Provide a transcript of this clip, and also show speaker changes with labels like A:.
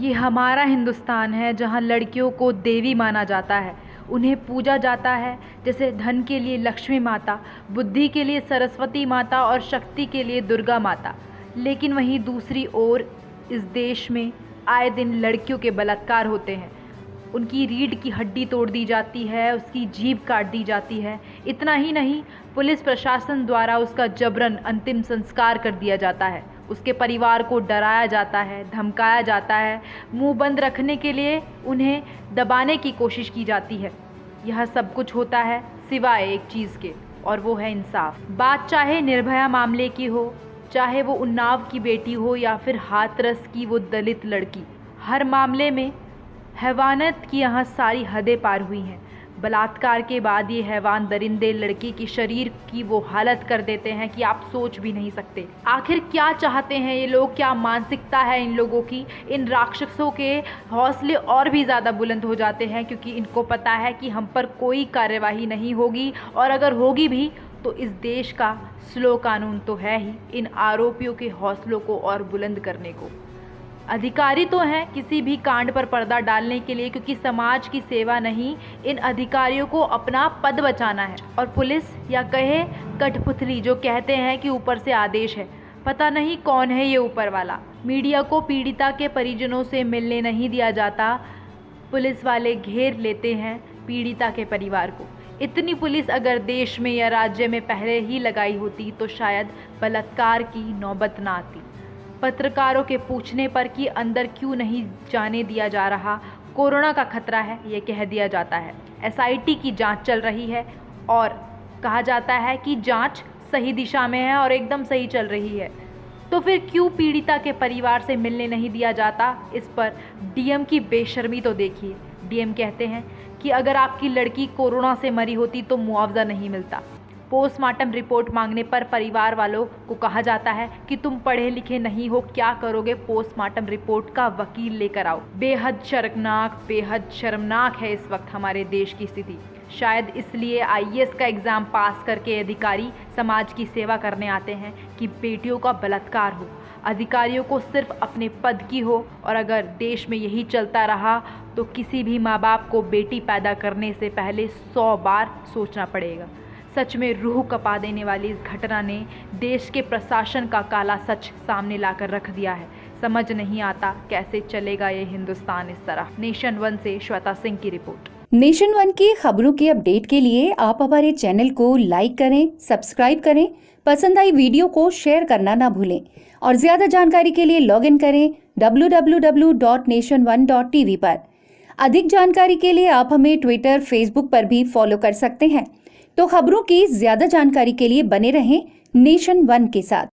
A: ये हमारा हिंदुस्तान है जहाँ लड़कियों को देवी माना जाता है, उन्हें पूजा जाता है, जैसे धन के लिए लक्ष्मी माता, बुद्धि के लिए सरस्वती माता और शक्ति के लिए दुर्गा माता। लेकिन वहीं दूसरी ओर इस देश में आए दिन लड़कियों के बलात्कार होते हैं। उनकी रीढ़ की हड्डी तोड़ दी जाती है, उसकी जीभ काट दी जाती है। इतना ही नहीं, पुलिस प्रशासन द्वारा उसका जबरन अंतिम संस्कार कर दिया जाता है। उसके परिवार को डराया जाता है, धमकाया जाता है, मुंह बंद रखने के लिए उन्हें दबाने की कोशिश की जाती है। यह सब कुछ होता है सिवाय एक चीज़ के, और वो है इंसाफ। बात चाहे निर्भया मामले की हो, चाहे वो उन्नाव की बेटी हो या फिर हाथरस की वो दलित लड़की, हर मामले में हैवानियत की यहाँ सारी हदें पार हुई हैं। बलात्कार के बाद ये हैवान दरिंदे लड़की की शरीर की वो हालत कर देते हैं कि आप सोच भी नहीं सकते। आखिर क्या चाहते हैं ये लोग, क्या मानसिकता है इन लोगों की। इन राक्षसों के हौसले और भी ज़्यादा बुलंद हो जाते हैं, क्योंकि इनको पता है कि हम पर कोई कार्यवाही नहीं होगी, और अगर होगी भी तो इस देश का स्लो कानून तो है ही इन आरोपियों के हौसलों को और बुलंद करने को। अधिकारी तो हैं किसी भी कांड पर पर्दा डालने के लिए, क्योंकि समाज की सेवा नहीं, इन अधिकारियों को अपना पद बचाना है। और पुलिस या कहे कठपुतली जो कहते हैं कि ऊपर से आदेश है, पता नहीं कौन है ये ऊपर वाला। मीडिया को पीड़िता के परिजनों से मिलने नहीं दिया जाता, पुलिस वाले घेर लेते हैं पीड़िता के परिवार को। इतनी पुलिस अगर देश में या राज्य में पहले ही लगाई होती तो शायद बलात्कार की नौबत ना आती। पत्रकारों के पूछने पर कि अंदर क्यों नहीं जाने दिया जा रहा, कोरोना का खतरा है, ये कह दिया जाता है। एसआईटी की जांच चल रही है और कहा जाता है कि जांच सही दिशा में है और एकदम सही चल रही है। तो फिर क्यों पीड़िता के परिवार से मिलने नहीं दिया जाता? इस पर डीएम की बेशर्मी तो देखिए। डीएम कहते हैं कि अगर आपकी लड़की कोरोना से मरी होती तो मुआवजा नहीं मिलता। पोस्टमार्टम रिपोर्ट मांगने पर परिवार वालों को कहा जाता है कि तुम पढ़े लिखे नहीं हो, क्या करोगे, पोस्टमार्टम रिपोर्ट का वकील लेकर आओ। बेहद शर्मनाक है इस वक्त हमारे देश की स्थिति। शायद इसलिए आईएएस का एग्ज़ाम पास करके अधिकारी समाज की सेवा करने आते हैं कि बेटियों का बलात्कार हो, अधिकारियों को सिर्फ अपने पद की हो। और अगर देश में यही चलता रहा तो किसी भी माँ बाप को बेटी पैदा करने से पहले 100 बार सोचना पड़ेगा। सच में रूह कपा देने वाली इस घटना ने देश के प्रशासन का काला सच सामने लाकर रख दिया है। समझ नहीं आता कैसे चलेगा ये हिंदुस्तान इस तरह। नेशन वन से श्वेता सिंह की रिपोर्ट।
B: नेशन वन की खबरों के अपडेट के लिए आप हमारे चैनल को लाइक करें, सब्सक्राइब करें, पसंद आई वीडियो को शेयर करना ना भूलें और ज्यादा जानकारी के लिए लॉग इन करें www.nation1.tv पर। अधिक जानकारी के लिए आप हमें ट्विटर, फेसबुक पर भी फॉलो कर सकते हैं। तो खबरों की ज्यादा जानकारी के लिए बने रहें नेशन वन के साथ।